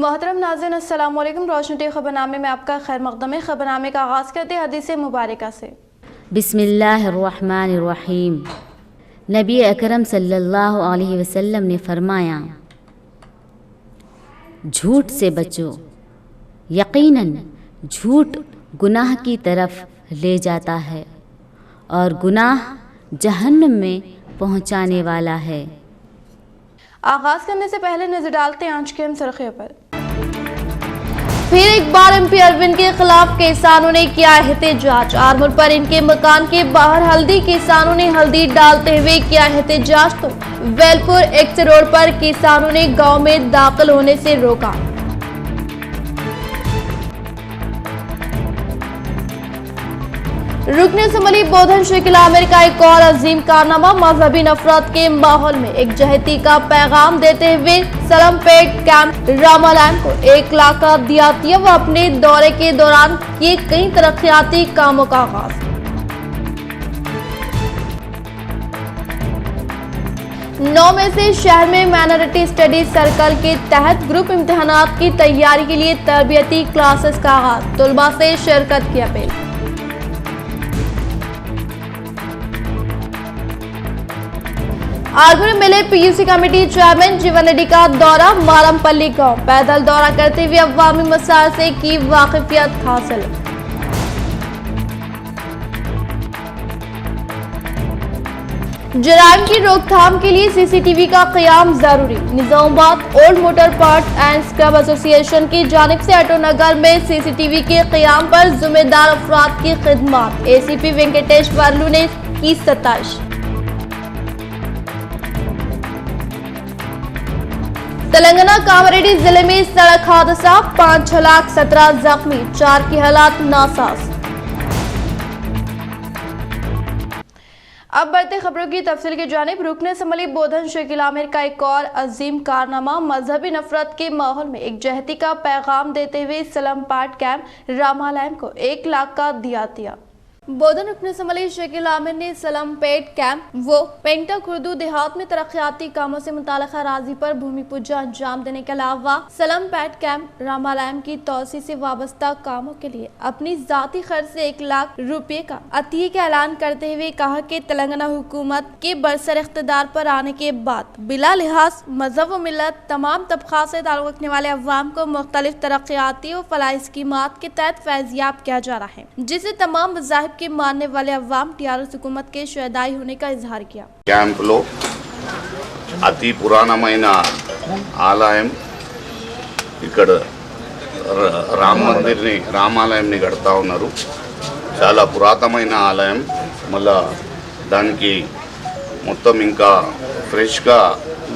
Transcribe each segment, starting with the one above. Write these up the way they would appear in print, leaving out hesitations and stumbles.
मोहतरम नाज़रीन, अस्सलाम वालेकुम। रोशनी टी खबरनामे में आपका खैर मक़दम है। खबरनामे का आगाज़ करते हैं हदीस मुबारका से। बिस्मिल्लाहिर्रहमानिर्रहीम। नबी अकरम सल्लल्लाहु अलैहि वसल्लम ने फरमाया, झूठ से बचो, यकीनन झूठ गुनाह की तरफ ले जाता है और गुनाह जहन्नम में पहुंचाने वाला है। आगाज़ करने से पहले नजर डालते हैं आज के हम सुर्खियों पर। फिर एक बार एमपी अरविंद के खिलाफ किसानों ने किया एहतजाज। आरमूर पर इनके मकान के बाहर हल्दी किसानों ने हल्दी डालते हुए किया एहतजाज, तो वेलपुर एक्स रोड पर किसानों ने गांव में दाखिल होने से रोका। रुकने असम्बली बोधन शकील आमिर का एक और अजीम कारनामा। मजहबी नफरत के माहौल में एक जहती का पैगाम देते हुए सलमपेट कैंप रामालैम को 1 लाख का दिया व अपने दौरे के दौरान किए कई तरक्याती कामों का आगाज। 9 में से शहर में माइनॉरिटी स्टडीज सर्कल के तहत ग्रुप इम्तिहानात की तैयारी के लिए तरबियती क्लासेस का आगाज। तुलबा से शिरकत की अपील। आरमूर में मिले पीयूसी कमेटी चेयरमैन जीवन रेड्डी का दौरा। मारमपल्ली गांव पैदल दौरा करते हुए अवामी मसाइल से की वाकिफियत हासिल। जराइम की रोकथाम के लिए सीसीटीवी का क़याम जरूरी। Nizamabad old motor parts and scrub association की जानिब से ऑटो नगर में सीसीटीवी के क़याम पर जिम्मेदार अफराद की खिदमत। एसीपी वेंकटेश वर्लू ने की सताइश। तेलंगाना कामारेड्डी जिले में सड़क हादसा, 5 लाख 17 जख्मी, 4 की हालत नासाज। अब बढ़ते खबरों की तफसील की जानिब। रुकने असम्बली बोधन शकील आमिर का एक और अजीम कारनामा। मजहबी नफरत के माहौल में एक जहती का पैगाम देते हुए सलमपाट कैंप रामालैम को 1 लाख का दिया। बोधन रुकने असम्बली शकील आमिर ने सलमपेट कैंप वो पेंटा खुर्दू देहात में तरक्याती कामों से मुताल्लिक़ अराज़ी पर भूमि पूजा अंजाम देने के अलावा सलमपेट कैंप रामालैम की तोसी से वाबस्ता कामों के लिए अपनी जाती खर्च से 1 लाख रुपये का अतिये का ऐलान करते हुए कहा कि तेलंगाना हुकूमत के बरसर इख्तिदार पर आने के बाद बिला लिहाज मजहब व मिलत तमाम तबका से ताल्लुक़ रखने वाले अवाम को मुख्तलिफ तरक्याती और फलाही स्कीमात के तहत फैज़याब किया जा रहा है, जिसे तमाम मज़ाहिब के मानने वाले अवाम टीआरएस हुकूमत के शुहदाई होने का इजहार किया। कैंप लो अति पुराणమైన ఆలయం ఇక్కడ రామాలయంని కడతా ఉన్నారు. చాలా పురాతనమైన ఆలయం. మళ్ళా దానికి మొత్తం ఇంకా ఫ్రెష్గా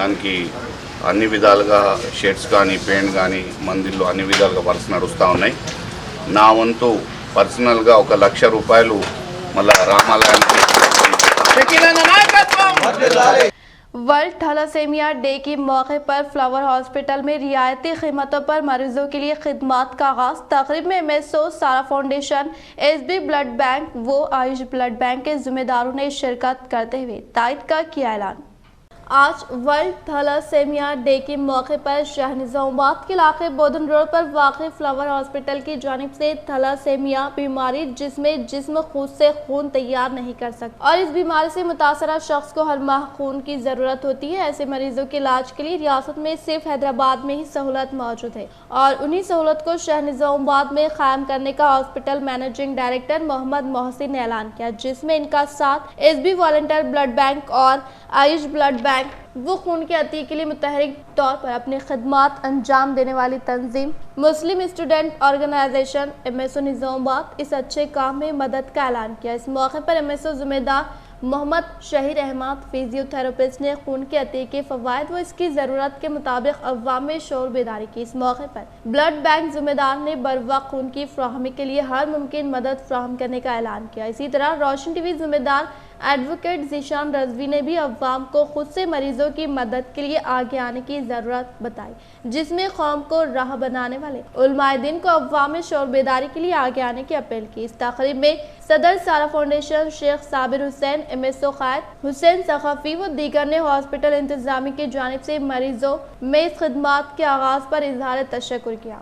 దానికి అన్ని విధాలుగా షెడ్స్ కానీ పెయింట్ కానీ మందిర్లో అన్ని విధాలుగా వర్క్స్ నడుస్తూ ఉన్నాయి. నా వంతు పర్సనల్గా 1 లక్ష రూపాయలు మళ్ళా రామాలయానికి। वर्ल्ड थैलासेमिया डे के मौके पर फ्लावर हॉस्पिटल में रियायती कीमतों पर मरीजों के लिए खिदमात का आगाज। तकरीब में एमएसओ, सारा फाउंडेशन, एसबी ब्लड बैंक व आयुष ब्लड बैंक के जिम्मेदारों ने शिरकत करते हुए तायद का किया ऐलान। आज वर्ल्ड थैलासेमिया डे के मौके पर शहर निजामाबाद के इलाके बोधन रोड पर वाक़ फ्लावर हॉस्पिटल की जानिब से थैलासेमिया बीमारी जिसमें जिस्म खुद से खून तैयार नहीं कर सकता और इस बीमारी से मुतासरा शख्स को हर माह खून की ज़रूरत होती है। ऐसे मरीजों के इलाज के लिए रियासत में सिर्फ हैदराबाद में ही सहूलत मौजूद है और उन्हीं सहूलत को शहर निजामाबाद में कायम करने का hospital managing director Mohammad Mohsin ने ऐलान किया, जिसमें इनका साथ एसबी वॉलंटियर ब्लड बैंक और आयुष ब्लड बैंक वो खून के अतिये के लिए मुतहरिक तौर पर अपनी खिदमात अंजाम देने वाली तंजीम मुस्लिम स्टूडेंट ऑर्गेनाइजेशन एमएसओ निजामाबाद इस अच्छे काम में मदद का ऐलान किया। इस मौके पर एमएसओ जिम्मेदार मोहम्मद शहीर अहमद फिजियोथेरेपिस्ट ने खून के अतिये के फ़वाइद व इसकी ज़रूरत के मुताबिक अवाम में शोर बेदारी की। इस मौके पर ब्लड बैंक जिम्मेदार ने बरवक्त खून की फ्राहमी के लिए हर मुमकिन मदद फ्राहम करने का ऐलान किया। इसी तरह रोशन टीवी जिम्मेदार एडवोकेट जीशान रजवी ने भी अवाम को खुद से मरीजों की मदद के लिए आगे आने की ज़रूरत बताई, जिसमें कौम को राह बनाने वाले उलमाए दीन को अवाम में शोर बेदारी के लिए आगे आने की अपील की। इस तकरीब में सदर सारा फाउंडेशन शेख साबिर हुसैन, MSO क़ायद हुसैन सखाफी व दीगर ने हॉस्पिटल इंतजामी की जानिब से मरीजों में इस खिदमत के आगाज़ पर इजहार तशक्कुर किया।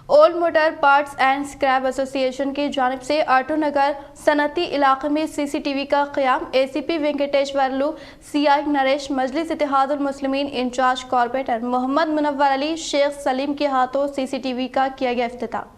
Old motor parts and scrap association की जानिब से ऑटो नगर सनती इलाके में CCTV का क़याम। ACP वेंकटेश्वरलू, CI नरेश, मजलिस इत्तेहादुल मुस्लिमीन इंचार्ज कॉर्पोरेटर मोहम्मद मुनव्वर अली शेख सलीम के हाथों CCTV का किया गया इफ्तिताह।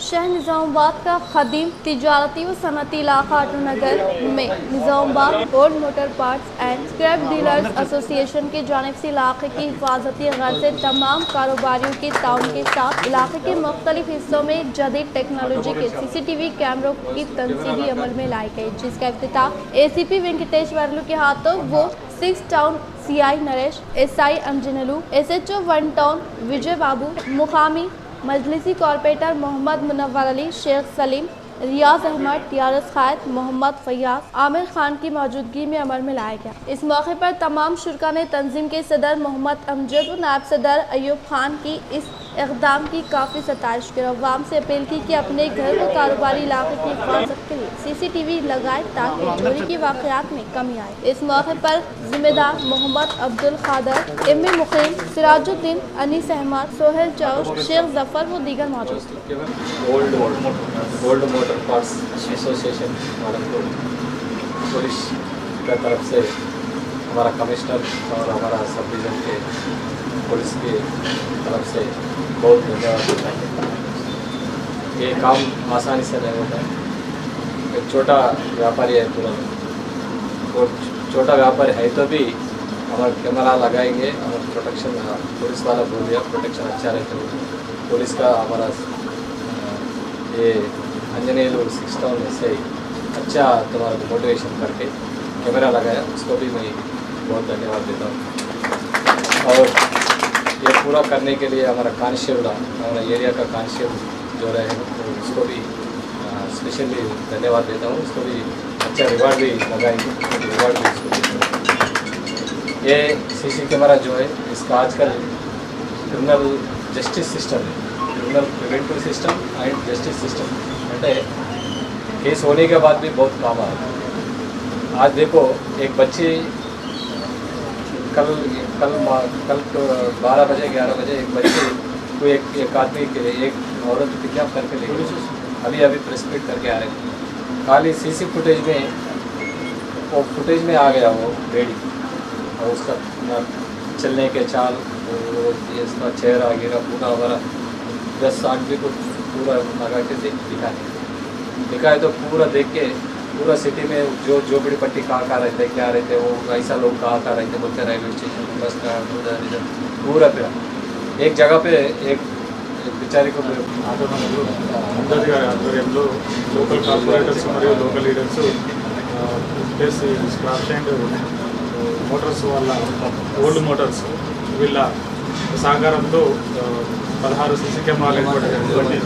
शहर निज़ामाबाद का खदीम तिजारती व सनती इलाका ऑटो नगर में Nizamabad old motor parts and scrap dealers association की जानिब से इलाके की हिफाजती गर्ज से तमाम कारोबारियों के ताउन के साथ इलाके के मुख्तलिफ हिस्सों में जदीद टेक्नोलॉजी के CCTV कैमरों की तनसीबी अमल में लाई गई, जिसका इफ्तिताह ACP वेंकटेश्वरलू के हाथों वो 6 town CI Naresh, SI Anjanalu, SHO 1 town Vijay Babu, मुकामी मजलिसी कॉर्पोरेटर मोहम्मद मुनव्वर अली शेख सलीम, रियाज अहमद, TRS क़ायद मोहम्मद फैयाज, आमिर खान की मौजूदगी में अमल में लाया गया। इस मौके पर तमाम शुरा ने तंजीम के सदर मोहम्मद अमजद व नायब सदर अयूब खान की इस इक़दाम की काफ़ी सताइश कर अवाम से अपील की कि अपने घर व कारोबारी इलाके की हिफाजत के लिए CCTV लगाए ताकि चोरी के वाक़यात में कमी आए। इस मौके पर जिम्मेदार मोहम्मद अब्दुल खादर, इम्मे मुकीम, सिराजुद्दीन, अनीस अहमद, सोहेल चौश, शेख जफर व दीगर मौजूद थे। Old motor parts association police की तरफ से हमारा कमिश्नर और हमारा सब डिवीज़न के पुलिस की तरफ से बहुत धन्यवाद देता है। ये काम आसानी से नहीं होता है। एक छोटा व्यापारी है पूरा, और छोटा व्यापारी है तो भी हमारा कैमरा लगाएंगे, हमारा प्रोटेक्शन पुलिस वाला बोल दिया प्रोटेक्शन अच्छा रहता है। पुलिस का हमारा ये अंजनेलू 6 टाउन में से अच्छा तुम्हारा मोटिवेशन करके कैमरा लगाया, उसको भी मैं बहुत धन्यवाद देता हूँ। और ये पूरा करने के लिए हमारा कांस्टेबल, हमारा एरिया का कांस्टेबल जो रहे तो उसको भी स्पेशली धन्यवाद देता हूँ। उसको भी अच्छा रिवार्ड भी लगाएंगे, रिवार्ड भी इसको भी। ये CC कैमरा जो है इसका आजकल क्रिमिनल जस्टिस सिस्टम है, criminal preventive system and justice system అంటే केस होने के बाद भी बहुत काम आया। आज देखो एक बच्ची कल 12 बजे 11 बजे एक बच्चे को एक आदमी के एक औरत किडनैप करके ले गए, अभी प्रेस मीट करके आ रहे थे। खाली CC फुटेज में वो फुटेज में आ गया वो लेडी और उसका चलने के चाल और ये इसका चेहरा गिरा पूरा हमारा 10 आदमी को पूरा लगा के दिखाए तो पूरा देख के पूरा सिटी में जो बड़ी पट्टी कहाँ रहते क्या रहते वो ऐसा लोग कहाँ रहते बोलते रेलवे स्टेशन बस स्टैंड पूरा फिर एक जगह पे एक बेचारी को అందరి గారి ఆధ్వర్యంలో లోకల్ కార్పొరేటర్స్ మరియు local leaders plus scrap and Motors వాళ్ళ ఓల్డ్ మోటార్స్ వీళ్ళ సహకారంతో 16 CC కెమెరాలు ఏర్పాటు చేయాలి।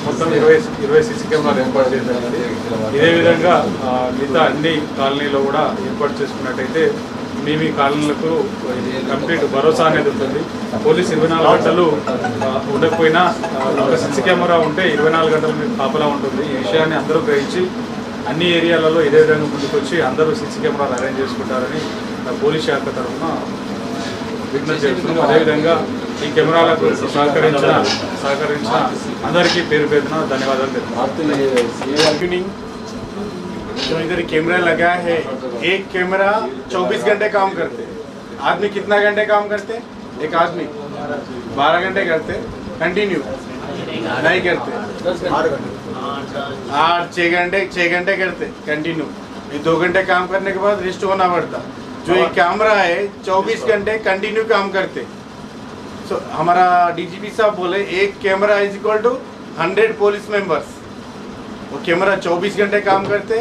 మొత్తం 20 CC కెమెరాలు ఏర్పాటు చేయాలి। ఇదే విధంగా మిగతా అన్ని కాలనీలో కూడా ఏర్పాటు చేసుకున్నట్టయితే మీ కాలనీలకు కంప్లీట్ భరోసా అనేది ఉంటుంది। పోలీస్ 24 గంటలు ఉండకపోయినా ఒక CC కెమెరా ఉంటే 24 గంటలు మీకు కాపలా ఉంటుంది। ఈ విషయాన్ని అందరూ గ్రహించి అన్ని ఏరియాలలో ఇదే విధంగా ముందుకొచ్చి అందరూ CC కెమెరాలు అరేంజ్ చేసుకుంటారని పోలీస్ శాఖ తరఫున విజ్ఞప్తి చేస్తున్నాం। అదేవిధంగా ఈ కెమెరాలకు సహకరించిన అందరికీ పేరు పేరున ధన్యవాదాలు తెలుపుతున్నాను। जो इधर कैमरा लगा है, एक कैमरा 24 घंटे काम करते। आदमी कितना घंटे काम करते? एक आदमी 12 घंटे करते कंटिन्यू, नहीं करते 6 घंटे करते कंटिन्यू। ये 2 घंटे काम करने के बाद रेस्ट होना पड़ता। जो एक कैमरा है 24 घंटे कंटिन्यू काम करते। सो हमारा DGP साहब बोले एक camera is equal to 100 police members. वो कैमरा 24 घंटे काम करते,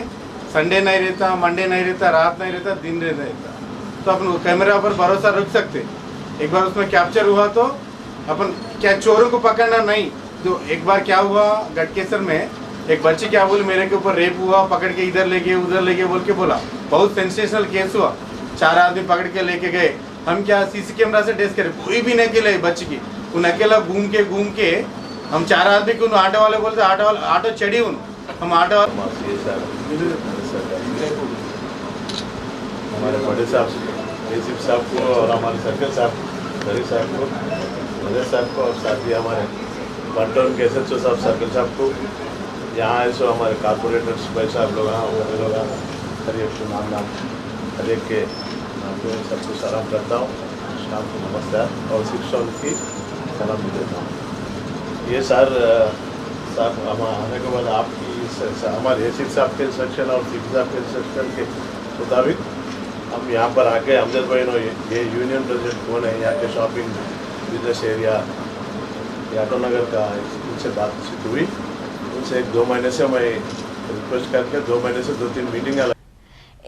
संडे नहीं रहता, मंडे नहीं रहता, रात नहीं रहता, दिन नहीं रहता। तो अपन कैमरा पर भरोसा रख सकते। एक बार उसमें कैप्चर हुआ तो अपन क्या चोरों को पकड़ना नहीं। तो एक बार क्या हुआ गटकेसर में एक बच्चे क्या बोले, मेरे के ऊपर रेप हुआ, पकड़ के इधर लेके उधर लेके बोल के बोला, बहुत सेंसेशनल केस हुआ, 4 आदमी पकड़ के लेके गए। हम क्या सीसी कैमरा से टेस्ट करें, कोई भी नहीं अकेला बच्चे की, उन अकेला घूम के हम 4 आदमी को ऑटो वाले बोलते, ऑटो चढ़ी उन हम ऑटो हमारे बड़े साहब एसीप साहब को और हमारे सर्कल साहब दरी साहब को, मदर साहब को, और साथ ही हमारे बंटन के SHO साहब सर्कल साहब को, यहाँ आए सो हमारे कारपोरेटर्स भाई साहब लोग वो लोग हर एक को नाम हर एक के नाम पे सबको सलाम करता हूँ, स्टाफ को नमस्कार और शिक्षा की सलाम भी देता हूँ। ये सर हम आने के बाद आपकी हमारे एसीप साहब के इंस्ट्रक्शन और CP साहब के इंस्ट्रक्शन के मुताबिक हम यहाँ पर आके अमजद भाई नो ये यूनियन प्रेसिडेंट कौन है, यहाँ के शॉपिंग बिजनेस एरिया यादव नगर का, उनसे बातचीत हुई। उनसे 1-2 महीने से मैं रिक्वेस्ट करके 2 महीने से 2-3 मीटिंग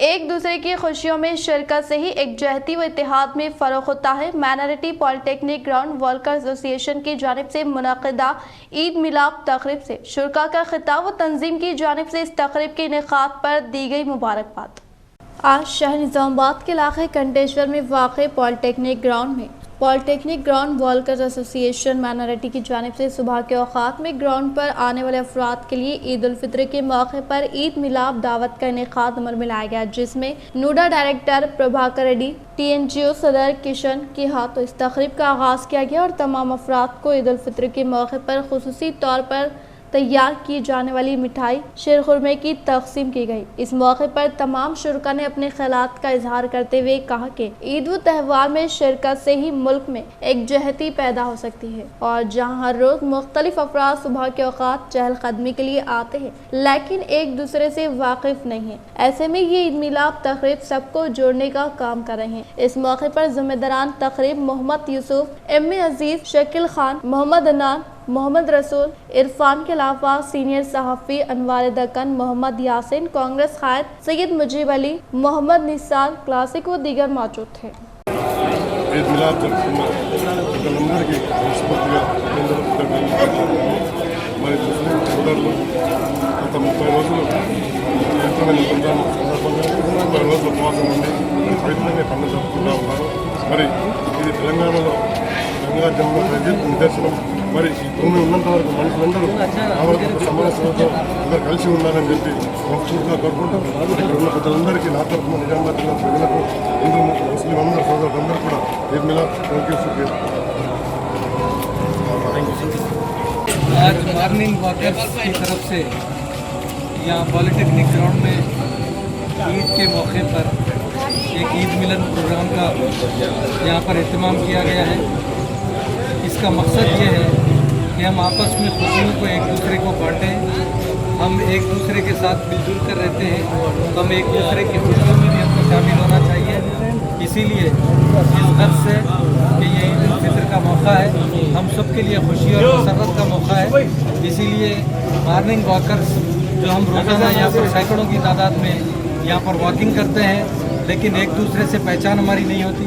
एक दूसरे की खुशियों में शिरकत से ही एकजुहती व इत्तेहाद में फ़रोग़ होता है। Minority polytechnic ground worker association की जानिब से मुनक़िदा ईद मिलाद तक़रीब से शुरका का खिताब व तंजीम की जानिब से इस तक़रीब के इनेक़ाद पर दी गई मुबारकबाद। आज शहर निज़ामाबाद के इलाक़े कंटेश्वर में वाक़ पॉलिटेक्निक ग्राउंड में polytechnic ground workers association minority की जानिब से सुबह के औक़ात में ग्राउंड पर आने वाले अफराद के लिए ईद उल फित्र के मौके पर ईद मिलाद दावत का इनेक़ाद अमल में लाया गया, जिसमें नूडा डायरेक्टर प्रभाकर रेड्डी, TNGO सदर किशन के हाथों इस तक़रीब का आगाज़ किया गया और तमाम अफराद को ईद उल फित्र के मौके पर खुसूसी तौर पर तैयार की जाने वाली मिठाई शीरखुरमे की तक़सीम की गई। इस मौके पर तमाम शुरका ने अपने ख्यालात का इजहार करते हुए कहा कि ईद व त्यौहार में शिरकत से ही मुल्क में एकजुहती पैदा हो सकती है और जहाँ हर रोज़ मुख्तलिफ अफराद सुबह के औक़ात चहलकदमी के लिए आते हैं लेकिन एक दूसरे से वाकिफ नहीं है, ऐसे में ये ईद मिलाद तक़रीब सबको जोड़ने का काम कर रहे हैं। इस मौके पर ज़िम्मेदारान तक़रीब मोहम्मद यूसुफ, एम.ए. अजीज़, शकील खान, मोहम्मद अनान, मोहम्मद रसूल, इरफान के अलावा सीनियर सहाफ़ी अनवार दक्कन, मोहम्मद यासिन, कांग्रेस कायद सैयद मुजीब अली, मोहम्मद निसार क्लासिक व दीगर मौजूद थे। ईद मिलाद ప్రజలందరికీ మనస్ఫూర్తిగా మరి ముస్లిం సోదరులు గత 30 రోజులు పవిత్రమైన రంజాన్ సందర్భంగా 30 రోజులు ఉపవాసం ఉండి పవిత్రమైన పండుగ జరుపుకుంటూ ఉన్నారు. మరి ఇది తెలంగాణలో గంగా జమున నిదర్శనం. మరి ఈ భూమి ఉన్నంత వరకు మనుషులందరూ సమానత్వంతో అందరూ కలిసి ఉండాలని చెప్పి మనస్ఫూర్తిగా కోరుకుంటాం. ఇక్కడ ఉన్న ప్రజలందరికీ నా తరఫున నిజామాబాద్ జిల్లా ప్రజలకు హిందూ ముస్లిం అందరూ సోదరులందరూ కూడా ईद मिलाद आज मॉर्निंग वॉकर्स की तरफ से यहाँ पॉलिटेक्निक ग्राउंड में ईद के मौके पर एक ईद मिलन प्रोग्राम का यहाँ पर एहतमाम किया गया है। इसका मकसद ये है कि हम आपस में खुशियों को एक दूसरे को बांटें। हम एक दूसरे के साथ मिलजुल कर रहते हैं तो हम एक दूसरे की खुशियों में भी हमको शामिल होना चाहिए। इसीलिए इस गर्ज से कि ये ईद उल फित्र का मौका है, हम सब के लिए खुशी और मसरत का मौका है। इसीलिए मॉर्निंग वॉकर्स जो हम रोज़ाना यहाँ पर सैकड़ों की तादाद में यहाँ पर वॉकिंग करते हैं लेकिन एक दूसरे से पहचान हमारी नहीं होती।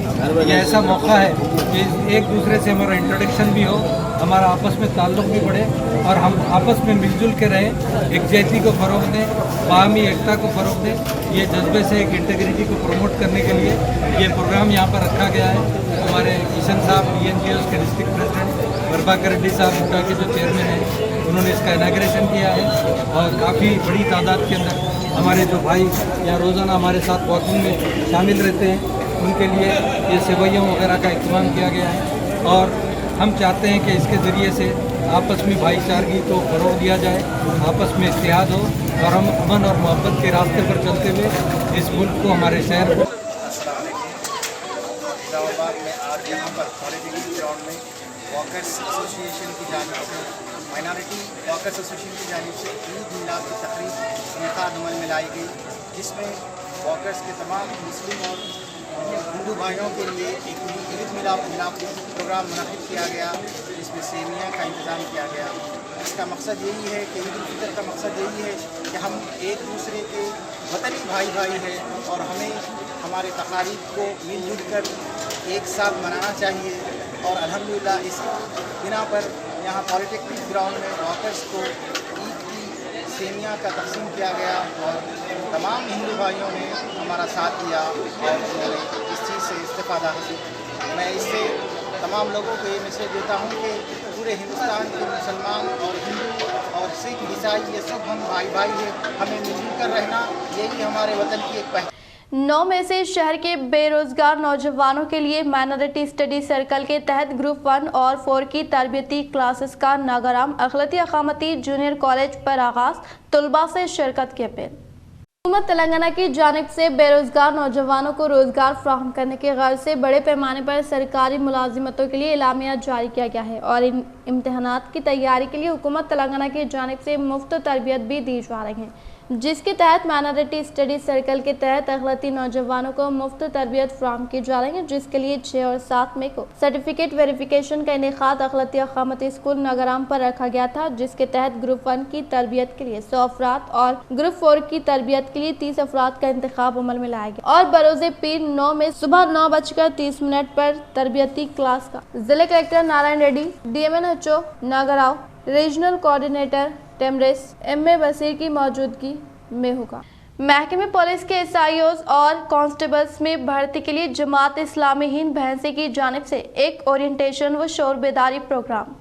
ये ऐसा मौका है कि एक दूसरे से हमारा इंट्रोडक्शन भी हो, हमारा आपस में ताल्लुक़ भी बढ़े और हम आपस में मिलजुल के रहें, एकजुहती को फ़रोग़ दें, बाहमी एकता को फ़रोग़ दें। ये जज्बे से एक इंटीग्रिटी को प्रमोट करने के लिए ये प्रोग्राम यहाँ पर रखा गया है। हमारे किशन साहब TNGO के डिस्ट्रिक्ट प्रेसिडेंट, प्रभाकर रेड्डी साहब उनका के जो चेयरमैन हैं, उन्होंने इसका इनाग्रेशन किया है और काफ़ी बड़ी तादाद के अंदर हमारे जो भाई यहाँ रोज़ाना हमारे साथ वॉकिंग में शामिल रहते हैं उनके लिए ये सेवैयों वगैरह का इस्तेमाल किया गया है। और हम चाहते हैं कि इसके ज़रिए से आपस में भाईचारगी को फ़रोग़ दिया जाए, आपस में इत्तेहाद हो और हम अमन और मोहब्बत के रास्ते पर चलते हुए इस मुल्क को, हमारे शहर को। इस्लामाबाद में आज यहाँ पर पॉलिटेक्निक ग्राउंड में वॉकर्स एसोसिएशन की जानिब से, माइनॉरिटी वॉकर्स एसोसिएशन की जानिब से ईद मिलाद की तक़रीब इनेक़ाद अमल में लाई गई, जिसमें वॉकर्स के तमाम मुस्लिम और हिंदू भाइयों के लिए एक ईद मिलाद प्रोग्राम मुनक़िद किया गया, जिसमें सेमिया का इंतज़ाम किया गया। इसका मकसद यही है कि ईद उल फितर का मकसद यही है कि हम एक दूसरे के वतनी भाई हैं और हमें हमारे तक़ारीब को मिलजुल कर एक साथ मनाना चाहिए। और अल्हम्दुलिल्लाह इस बिना पर यहाँ पॉलिटेक्निक ग्राउंड में वॉकर्स को ईद की सेमिया का तकसीम किया गया और तमाम हिंदू भाइयों ने हमारा साथ दिया और उन्होंने इस चीज़ से इस्तेफादा हासिल। मैं इससे तमाम लोगों को ये मैसेज देता हूँ कि पूरे हिंदुस्तान के मुसलमान और हिंदू और सिख ईसाई ये सब हम भाई भाई हैं, हमें मिलजुल कर रहना यही हमारे वतन की एक 9 में से शहर के बेरोजगार नौजवानों के लिए माइनॉरिटी स्टडी सर्कल के तहत ग्रुप 1 और 4 की तरबियती क्लासेस का नागाराम अखिलती अकामती जूनियर कॉलेज पर आगाज, तलबा से शिरकत की अपील। हुकूमत तेलंगाना की जानिब से बेरोजगार नौजवानों को रोजगार फ्राहम करने के गर्ज से बड़े पैमाने पर सरकारी मुलाजिमतों के लिए एलामिया जारी किया गया है और इन इम्तहानात की तैयारी के लिए हुकूमत तेलंगाना की जानिब से मुफ्त तरबियत भी दी जा रही है, जिसके तहत माइनॉरिटी स्टडी सर्कल के तहत अखिलती नौजवानों को मुफ्त तरबियत फ्राहम की जा रही है, जिसके लिए 6 और 7 मई को सर्टिफिकेट वेरिफिकेशन का इनेकाद अखिलती अकामती स्कूल नागाराम पर रखा गया था, जिसके तहत ग्रुप 1 की तरबियत के लिए 100 अफराद और ग्रुप 4 की तरबियत के लिए 30 अफराद का इंतखाब अमल में लाया गया और बरोज़े पीर 9 में सुबह 9:30 पर तरबियती क्लास का जिला collector Narayana Reddy, DMNHO Nagarao, regional coordinator टेमरेस M.A. बशीर की मौजूदगी में होगा। महकमे पुलिस के SIOs और कांस्टेबल्स में भर्ती के लिए जमात इस्लामी हिंद भैंसे की जानिब से एक ओरिएंटेशन व शोर बेदारी प्रोग्राम।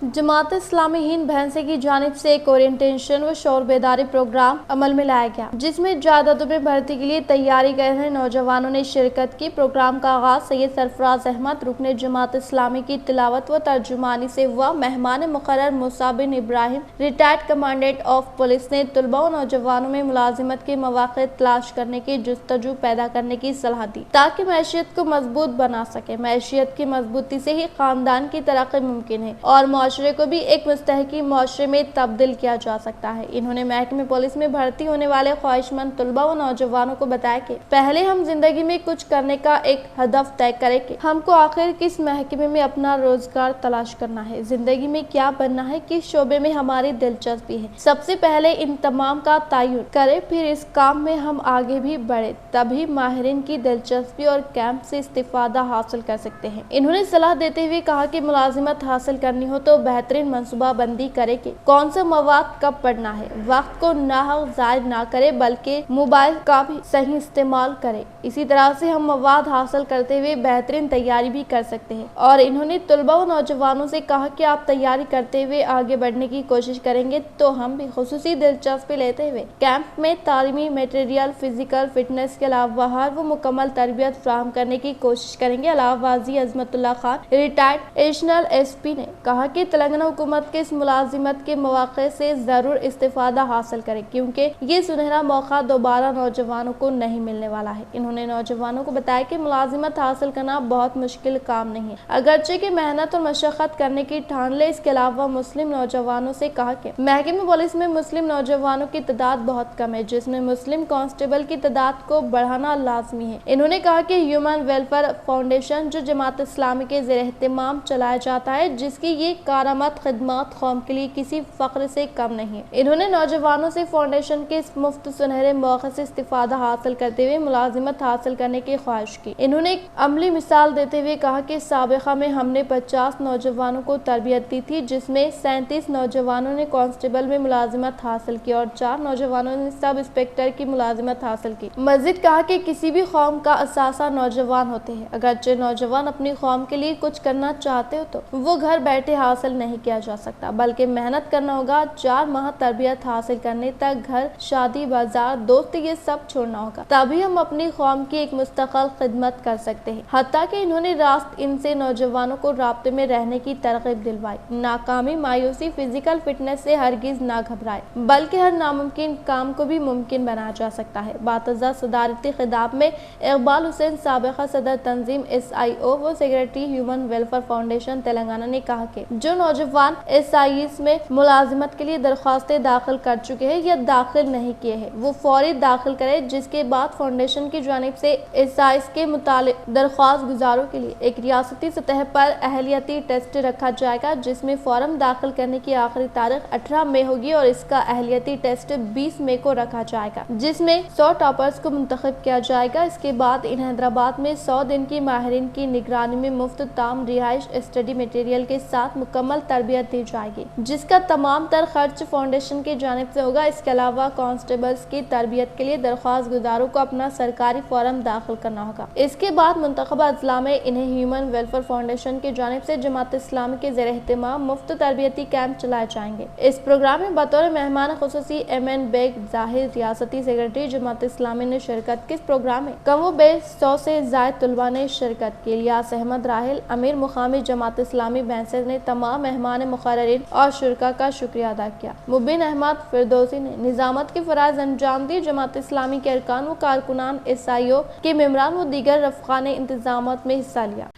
जमात इस्लामी हिंद भैंसे की जानिब से एक ओरिएंटेशन व शोर बेदारी प्रोग्राम अमल में लाया गया, जिसमें जायदादों में भर्ती के लिए तैयारी कर रहे नौजवानों ने शिरकत की। प्रोग्राम का आगाज सैयद सरफराज अहमद रुकने जमात इस्लामी की तिलावत व तर्जुमानी से हुआ। मेहमान मुकर्रर Musa bin Ibrahim, retired commandant of police ने तलबा व नौजवानों में मुलाजिमत के मौके तलाश करने की जुस्तजू पैदा करने की सलाह दी, ताकि मैशियत को मजबूत बना सके। मैशियत की मजबूती से ही खानदान की तरक्की मुमकिन है और माशरे को भी एक मुस्तहकीम माशरे में तब्दील किया जा सकता है। इन्होंने महकमे पुलिस में भर्ती होने वाले ख्वाहिशमंद तलबा व नौजवानों को बताया कि पहले हम जिंदगी में कुछ करने का एक हदफ तय करें कि हमको आखिर किस महकमे में अपना रोजगार तलाश करना है, जिंदगी में क्या बनना है, किस शोबे में हमारी दिलचस्पी है। सबसे पहले इन तमाम का तयन करें, फिर इस काम में हम आगे भी बढ़े, तभी माहिरीन की दिलचस्पी और कैंप से इस्तिफादा हासिल कर सकते हैं। इन्होंने सलाह देते हुए कहा कि मुलाजिमत हासिल करनी हो तो बेहतरीन मनसूबा बंदी करे कि कौन सा मवाद कब पढ़ना है, वक्त को नाहक ज़ाय ना करे बल्कि मोबाइल का भी सही इस्तेमाल करे। इसी तरह से हम मवाद हासिल करते हुए बेहतरीन तैयारी भी कर सकते हैं। और इन्होंने तलबा व नौजवानों से कहा कि आप तैयारी करते हुए आगे बढ़ने की कोशिश करेंगे तो हम भी खुसूसी दिलचस्पी लेते हुए कैंप में तालीमी मटेरियल, फिजिकल फिटनेस के अलावा हर वो मुकम्मल तरबियत फ्राहम करने की कोशिश करेंगे। अलावाजी Azmatullah Khan, retired additional SP ने कहा कि तेलंगाना हुकूमत के इस मुलाजिमत के मौके से जरूर इस्तिफादा हासिल करें, क्योंकि ये सुनहरा मौका दोबारा नौजवानों को नहीं मिलने वाला है। इन्होंने नौजवानों को बताया कि मुलाजिमत हासिल करना बहुत मुश्किल काम नहीं है, अगरचे कि मेहनत और मशक्कत करने की ठान ले। इसके अलावा मुस्लिम नौजवानों से कहा कि महकमे पुलिस में मुस्लिम नौजवानों की तादाद बहुत कम है, जिसमें मुस्लिम कांस्टेबल की तादाद को बढ़ाना लाजमी है। इन्होंने कहा कि ह्यूमन वेलफेयर फाउंडेशन जो जमात इस्लामी के ज़ेर एहतमाम चलाया जाता है, जिसकी ये कारामद खिदमत कौम के लिए किसी फख्र से कम नहीं है। इन्होंने नौजवानों से फाउंडेशन के इस मुफ्त सुनहरे मौके से इस्तिफादा हासिल करते हुए मुलाजिमत हासिल करने की ख्वाहिश की। इन्होंने एक अमली मिसाल देते हुए कहा कि साबिका में हमने 50 नौजवानों को तरबियत दी थी, जिसमें 37 नौजवानों ने कांस्टेबल में मुलाजिमत हासिल की और 4 नौजवानों ने सब इंस्पेक्टर की मुलाजिमत हासिल की। मजीद कहा कि किसी भी कौम का असासा नौजवान होते हैं, अगरचे नौजवान अपनी कौम के लिए कुछ करना चाहते हो तो वो घर बैठे हासिल नहीं किया जा सकता, बल्कि मेहनत करना होगा। 4 माह तरबियत हासिल करने तक घर, शादी, बाजार, दोस्त ये सब छोड़ना होगा, तभी हम अपनी कौम की एक मुस्तकिल खिदमत कर सकते हैं। हत्ता कि इन्होंने रास्त इनसे नौजवानों को राब्ते में रहने की तरगीब दिलवाई। नाकामी, मायूसी, फिजिकल फिटनेस से हरगिज ना घबराए, बल्कि हर नामुमकिन काम को भी मुमकिन बनाया जा सकता है। बातज़ा सदारती खिताब में इकबाल हुसैन, साबिका सदर तंजीम SIO व secretary human welfare foundation Telangana ने कहा कि जो नौजवान SIS में मुलाजिमत के लिए दरख्वास्तें दाखिल कर चुके हैं या दाखिल नहीं किए हैं, वो फौरी दाखिल करें, जिसके बाद फाउंडेशन की जानिब से SIS के मुतालिक दरख्वास्त गुजारों के लिए एक रियासती सतह पर अहलियती टेस्ट रखा जाएगा, जिसमें फॉर्म दाखिल करने की आखिरी तारीख 18 मई होगी और इसका अहलियती टेस्ट 20 मई को रखा जाएगा, जिसमें 100 टॉपर्स को मुंतखब किया जाएगा। इसके बाद इन हैदराबाद में 100 दिन की माहिरीन की निगरानी में मुफ्त ताम रिहाइश, स्टडी मटेरियल के साथ मुकम्मल मुकम्मल तरबियत दी जाएगी, जिसका तमाम तर खर्च फाउंडेशन की जानिब से होगा। इसके अलावा कांस्टेबल्स की तरबियत के लिए दरख्वास्त गुजारों को अपना सरकारी फॉर्म दाखिल करना होगा। इसके बाद मुंतखबा अजला में इन्हें ह्यूमन वेलफेयर फाउंडेशन की जानिब से जमात इस्लामी के ज़ेर एहतमाम मुफ्त तरबियती कैंप चलाए जाएंगे। इस प्रोग्राम में बतौर मेहमान खुसूसी MN बेग जाहिर रियासती सेक्रेटरी जमात इस्लामी ने शिरकत की। इस प्रोग्राम में कमो बेश 100 से ज़ायद तलबा ने शिरकत की। इलियास अहमद राहिल अमीर मुकामी जमात इस्लामी बैंसेस ने तमाम मेहमान मुक़र्ररीन और शुरका का शुक्रिया अदा किया। मुबीन अहमद फिरदौसी ने निज़ामत की फ़राइज़ अंजाम दी। जमात इस्लामी के अरकान व कारकुनान SIO के मेम्बरान व दीगर रफ़क़ा ने इंतज़ामात में हिस्सा लिया।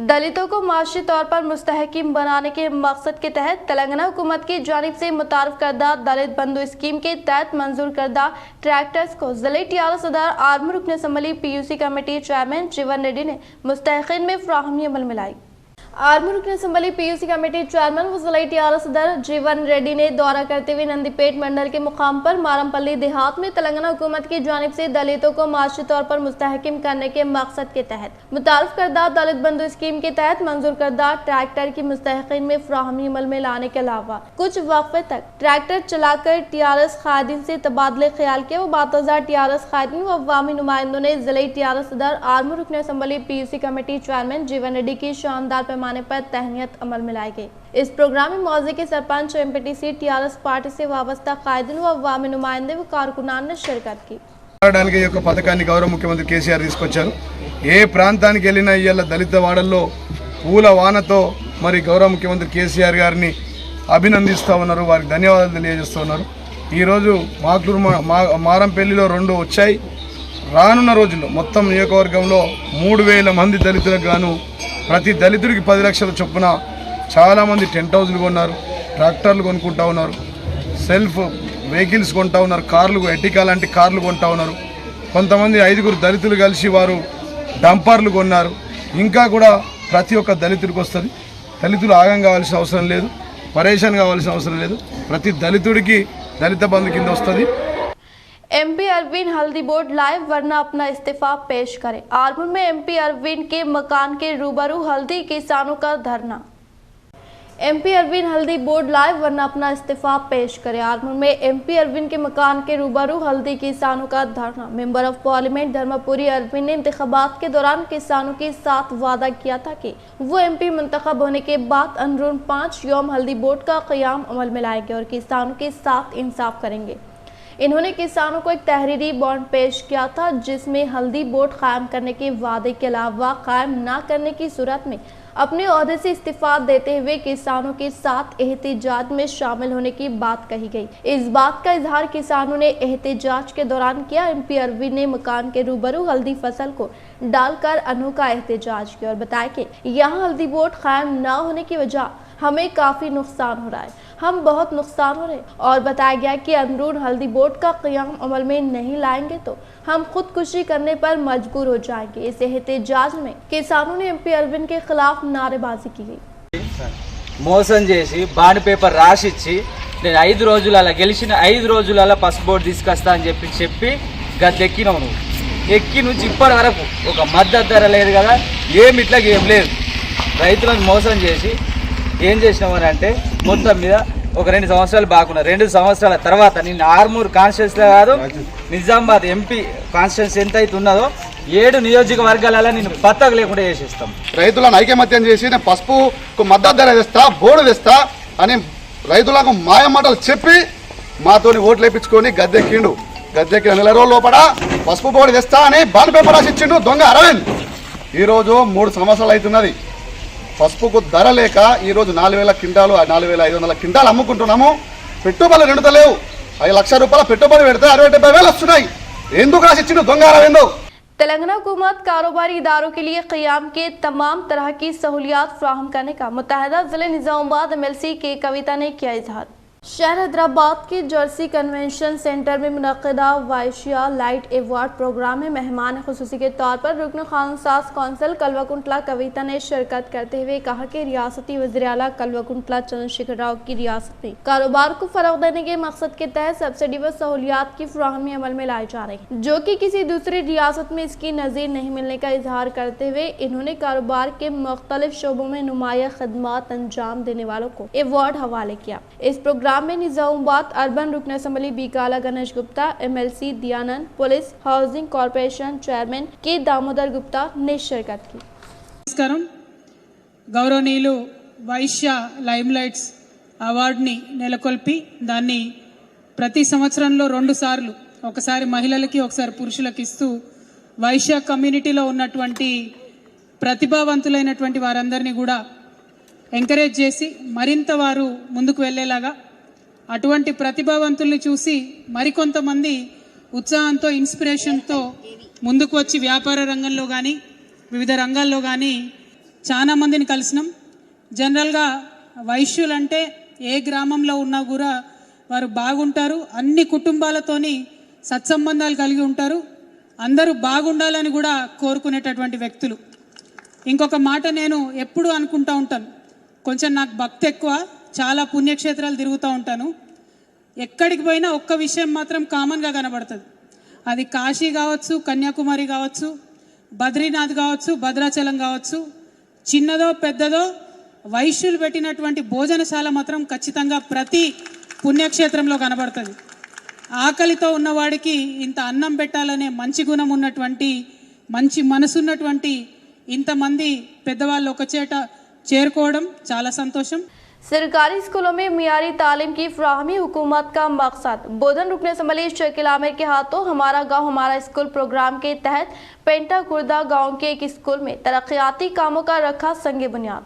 दलितों को माशी तौर पर मुस्तहकिम बनाने के मकसद के तहत तेलंगाना हुकूमत की जानिब से मुतारफ करदा दलित बंधु स्कीम के तहत मंजूर करदा ट्रैक्टर्स को ज़िले टीआरएस सदर आर्मी रुकन असम्बली PUC कमेटी चेयरमैन जीवन रेड्डी ने मुस्तहकिन में फ्राहमी अमल में लाई। आर्मी रुकन असम्बली PUC कमेटी चेयरमैन व ज़िला टीआरएस सदर जीवन रेड्डी ने दौरा करते हुए नंदीपेट मंडल के मुकाम पर मारमपल्ली देहात में तेलंगाना हुकूमत की जानिब से दलितों को माशी तौर पर मुस्तहकिम करने के मकसद के तहत मुतारफ करदा दलित बंधु स्कीम के तहत मंजूर करदा ट्रैक्टर की मुस्तहकिन में फ्राहमी अमल में लाने के अलावा कुछ वक्फे तक ट्रैक्टर चलाकर टीआरएस कायदीन से तबादले ख्याल किया। वो बातज़ा टीआरएस कायदीन व अवामी नुमाइंदों ने ज़िला टीआरएस सदर आर्मी रुकन असम्बली PUC कमेटी चेयरमैन जीवन रेड्डी की शानदार पैमाने पर तहनीत अमल में लाई गई। इस प्रोग्राम में मौजे के सरपंच MPTC टीआरएस पार्टी से वाबस्ता कायदीन व अवामी नुमाइंदे व कारकुनान ने शिरकत की। పథకాన్ని గౌరవ ముఖ్యమంత్రి కేసీఆర్ తీసుకొచ్చారు। ఏ ప్రాంతానికి వెళ్ళినా ఇవాళ దళిత వాడల్లో పూల వానతో మరి గౌరవ ముఖ్యమంత్రి కేసీఆర్ గారిని అభినందిస్తూ ఉన్నారు, వారికి ధన్యవాదాలు తెలియజేస్తూ ఉన్నారు। ఈరోజు మాక్లూరు మారంపల్లిలో 2 వచ్చాయి। రానున్న రోజుల్లో మొత్తం నియోజకవర్గంలో 3000 మంది దళితులకు గాను ప్రతి దళితుడికి 10 లక్షల చొప్పున చాలామంది టెంట్ హౌస్లు కొన్నారు, ట్రాక్టర్లు కొనుక్కుంటా ఉన్నారు, సెల్ఫ్ వెహికల్స్ కొంటా ఉన్నారు, కార్లు ఎటికా లాంటి కార్లు కొంటా ఉన్నారు। కొంతమంది 5 దళితులు కలిసి వారు డంపర్లు కొన్నారు। ఇంకా కూడా ప్రతి ఒక్క దళితుడికి వస్తుంది। దళితులు ఆగం కావాల్సిన అవసరం లేదు, పరేషాన్ కావాల్సిన అవసరం లేదు। ప్రతి దళితుడికి దళిత బంధు కింద వస్తుంది। MP अरविंद हल्दी बोर्ड लाइव वरना अपना इस्तीफा पेश करे। आरमूर में MP अरविंद के मकान के रूबरू हल्दी किसानों का धरना। MP अरविंद हल्दी बोर्ड लाइव वरना अपना इस्तीफा पेश करे। आरमूर में MP अरविंद के मकान के रूबरू हल्दी किसानों का धरना। Member of parliament Dharmapuri Arvind ने इंतखाबात के दौरान किसानों के साथ वादा किया था कि वो MP मुंतखब होने के बाद अंदरून 5 यौम हल्दी बोर्ड का क़याम अमल में लाएंगे और किसानों के साथ इंसाफ करेंगे। इन्होंने किसानों को एक तहरीरी बॉन्ड पेश किया था जिसमें हल्दी बोर्ड कायम करने के वादे के अलावा कायम न करने की सूरत में अपने ओहदे से इस्तीफा देते हुए किसानों के साथ एहतिजाज में शामिल होने की बात कही गई। इस बात का इजहार किसानों ने एहतिजाज के दौरान किया। MP अरविंद ने मकान के रूबरू हल्दी फसल को डालकर अनोखा एहतिजाज किया और बताया कि यहाँ हल्दी बोर्ड कायम न होने की वजह हमें काफ़ी नुकसान हो रहा है, हम बहुत नुकसान हो रहे हैं। और बताया गया कि अंदरून हल्दी बोर्ड का क़याम अमल में नहीं लाएंगे तो हम खुदकुशी करने पर मजबूर हो जाएंगे। इस एहतिजाज में किसानों ने MP अरविंद के खिलाफ नारेबाजी की गई। మోసం చేసి బాండ్ పేపర్ రాసిచ్చి నేను 5 రోజులలో గెలిచిన 5 రోజులలో పసుపు బోర్డు తీసుకొస్తా అని చెప్పి గద్దెక్కినావు నువ్వు। ఎక్కి నుంచి ఇప్పటి వరకు ఒక మద్దతు ధర లేదు కదా, ఏమి ఇట్లా ఏం లేదు। రైతులను మోసం చేసి ఏం చేసినామని అంటే మొత్తం మీద ఒక 2 సంవత్సరాలు బాగున్నా, 2 సంవత్సరాల తర్వాత నేను ఆర్మూర్ కాన్స్టిట్యూన్సీలో కాదు నిజామాబాద్ MP కాన్స్టిట్యూన్సీ ఎంత అయితే ఉన్నదో 7 నియోజకవర్గాలలో నేను పత్తకు లేకుండా చేసేస్తాం। రైతులను ఐకమత్యం చేసి నేను పసుపుకు మద్దతు ధర తెస్తా, బోర్డు తెస్తా అని రైతులకు మాయ మాటలు చెప్పి మాతోని ఓట్లు వేయించుకొని గద్దెక్కిండు। గద్దెక్కిన 2 రోజుల లోపల పసుపు బోర్డు తెస్తా అని బాండ్ పేపర్ రాసి ఇచ్చిండు దొంగ అరవింద్। ఈరోజు 3 సంవత్సరాలు అవుతున్నది, పసుపుకు ధర లేక ఈరోజు 4000 క్వింటాలు 4500 క్వింటాలు అమ్ముకుంటున్నాము। పెట్టుబడులు నిండుతలేవు, 5 లక్షల రూపాయల పెట్టుబడి పెడితే 60-70 వస్తున్నాయి। ఎందుకు రాసి ఇచ్చిండు దొంగ అరవింద్। तेलंगाना हुकूमत कारोबारी इदारों के लिए क़याम के तमाम तरह की सहूलियात फ्राहम करने का मुत्तहदा ज़िले निज़ामाबाद MLC के कविता ने किया इजहार। शहर हैदराबाद के जर्सी कन्वेंशन सेंटर में मुनक़िदा वाइशिया लाइट अवार्ड प्रोग्राम में मेहमान खुसूसी के तौर पर रुकन खानसाज कौंसिल कल्वाकुंटला कविता ने शिरकत करते हुए कहा कि रियासती वज़ीर-ए-आला कल्वाकुंटला चंद्रशेखर राव की रियासत में कारोबार को फरोग़ देने के मकसद के तहत सब्सिडी व सहूलियात की फराहमी अमल में लाई जा रही है, जो कि किसी दूसरी रियासत में इसकी नज़ीर नहीं मिलने का इजहार करते हुए इन्होंने कारोबार के मुख्तलिफ शोबों में नुमाया खदमात अंजाम देने वालों को अवार्ड हवाले किया। इस प्रोग्राम में निजामुबाद अर्बन रुकन assembly Bigala Ganesh Gupta, MLC Dayanand, police housing corporation chairman K Damodar Gupta ने शिरकत की। నమస్కారం గౌరవనీయులు వైశ్య లైమ్ లైట్స్ అవార్డుని నెలకొల్పి దాన్ని ప్రతి సంవత్సరంలో 2 సార్లు ఒకసారి మహిళలకి ఒకసారి పురుషులకు ఇస్తూ వైశ్య కమ్యూనిటీలో ఉన్నటువంటి ప్రతిభావంతులైనటువంటి వారందరినీ కూడా ఎంకరేజ్ చేసి మరింత వారు ముందుకు వెళ్ళేలాగా అటువంటి ప్రతిభావంతుల్ని చూసి మరికొంతమంది ఉత్సాహంతో ఇన్స్పిరేషన్తో ముందుకు వచ్చి వ్యాపార రంగంలో కానీ వివిధ రంగాల్లో కానీ చాలా మందిని కలిసినాం. జనరల్గా వైశ్యులంటే ఏ గ్రామంలో ఉన్నా కూడా వారు బాగుంటారు, అన్ని కుటుంబాలతోని సత్సంబంధాలు కలిగి ఉంటారు, అందరూ బాగుండాలని కూడా కోరుకునేటటువంటి వ్యక్తులు. ఇంకొక మాట నేను ఎప్పుడూ అనుకుంటూ ఉంటాను, కొంచెం నాకు భక్తి ఎక్కువ, చాలా పుణ్యక్షేత్రాలు తిరుగుతూ ఉంటాను. ఎక్కడికి పోయినా ఒక్క విషయం మాత్రం కామన్గా కనబడుతుంది. అది కాశీ కావచ్చు, కన్యాకుమారి కావచ్చు, బద్రీనాథ్ కావచ్చు, భద్రాచలం కావచ్చు, చిన్నదో పెద్దదో వైశ్యులు పెట్టినటువంటి భోజనశాల మాత్రం ఖచ్చితంగా ప్రతి పుణ్యక్షేత్రంలో కనబడుతుంది. ఆకలితో ఉన్నవాడికి ఇంత అన్నం పెట్టాలనే మంచి గుణం ఉన్నటువంటి మంచి మనసున్నటువంటి ఇంతమంది పెద్దవాళ్ళు ఒక చేట చేరుకోవడం చాలా సంతోషం. सरकारी स्कूलों में मियारी तालीम की फराहमी हुकूमत का मकसद। बोधन रुकन असम्बली शकील आमिर के हाथों हमारा गांव हमारा स्कूल प्रोग्राम के तहत पेंटा खुर्दा गांव के एक स्कूल में तरक्याती कामों का रखा संगे बुनियाद।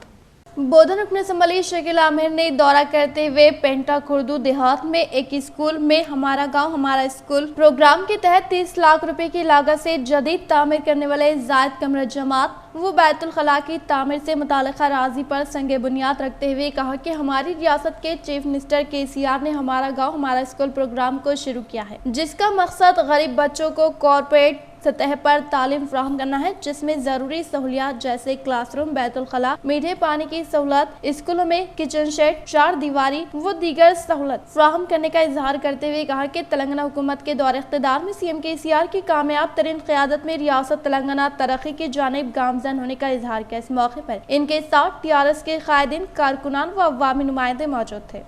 बोधन रुकन असम्बली शकील आमिर ने दौरा करते हुए पेंटा खुर्दू देहात में एक स्कूल में हमारा गांव हमारा स्कूल प्रोग्राम के तहत 30 लाख रुपए की लागत से जदीद तामीर करने वाले जायद कमरा जमात वो बैतुल खला की तामीर से मुताल्लिक़ा राजी पर संगे बुनियाद रखते हुए कहा कि हमारी रियासत के चीफ मिनिस्टर KCR ने हमारा गांव हमारा स्कूल प्रोग्राम को शुरू किया है, जिसका मकसद गरीब बच्चों को कॉर्पोरेट सतह पर तालीम फ्राहम करना है, जिसमें ज़रूरी सहूलियात जैसे क्लासरूम, बैतुल खला, मीठे पानी की सहूलत, स्कूलों में किचन शेड, 4 दीवारी व दीगर सहूलत फ्राहम करने का इजहार करते हुए कहा कि तेलंगाना हुकूमत के दौर इख्तिदार में CM KCR की कामयाब तरीन क़यादत में रियासत तेलंगाना तरक्की की जानिब गामजन होने का इजहार किया। इस मौके पर इनके साथ TRS के कायदीन, कारकुनान व अवामी नुमाइंदे मौजूद थे।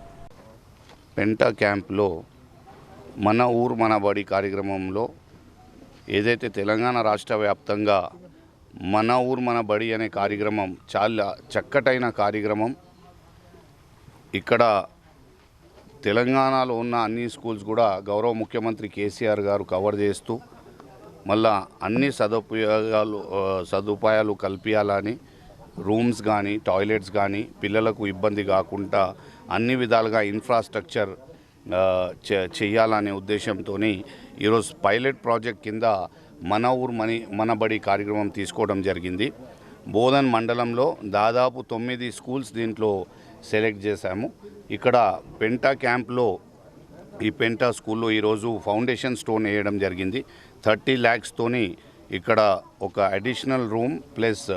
पेंटा క్యాంప్లో మన ఊరు మన బడి కార్యక్రమంలో ఏదైతే తెలంగాణ రాష్ట్ర వ్యాప్తంగా మన ఊరు మన బడి అనే కార్యక్రమం చాలా చక్కటైన కార్యక్రమం. ఇక్కడ తెలంగాణలో ఉన్న అన్ని స్కూల్స్ కూడా గౌరవ ముఖ్యమంత్రి KCR గారు కవర్ చేస్తూ మళ్ళా అన్ని సదుపాయాలు కల్పించాలని, రూమ్స్ కానీ టాయిలెట్స్ కానీ పిల్లలకు ఇబ్బంది కాకుండా అన్ని విధాలుగా ఇన్ఫ్రాస్ట్రక్చర్ చేయాలనే ఉద్దేశంతో ఈరోజు పైలట్ ప్రాజెక్ట్ కింద మన ఊరు మన బడి కార్యక్రమం తీసుకోవడం జరిగింది. బోధన్ మండలంలో దాదాపు 9 స్కూల్స్ దీంట్లో సెలెక్ట్ చేశాము. ఇక్కడ పెంటా క్యాంప్లో ఈ పెంటా స్కూల్లో ఈరోజు ఫౌండేషన్ స్టోన్ వేయడం జరిగింది. 30 lakhs-తోని ఇక్కడ ఒక అడిషనల్ రూమ్ ప్లస్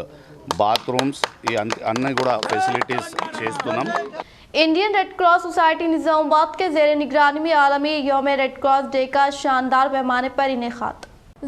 బాత్రూమ్స్ ఈ అన్నీ కూడా ఫెసిలిటీస్ చేస్తున్నాం. इंडियन रेड क्रॉस सोसाइटी निजामुबाद के ज़ेरे निगरानी में आलमी यौम रेड क्रॉस डे का शानदार पैमाने पर इनेकाद।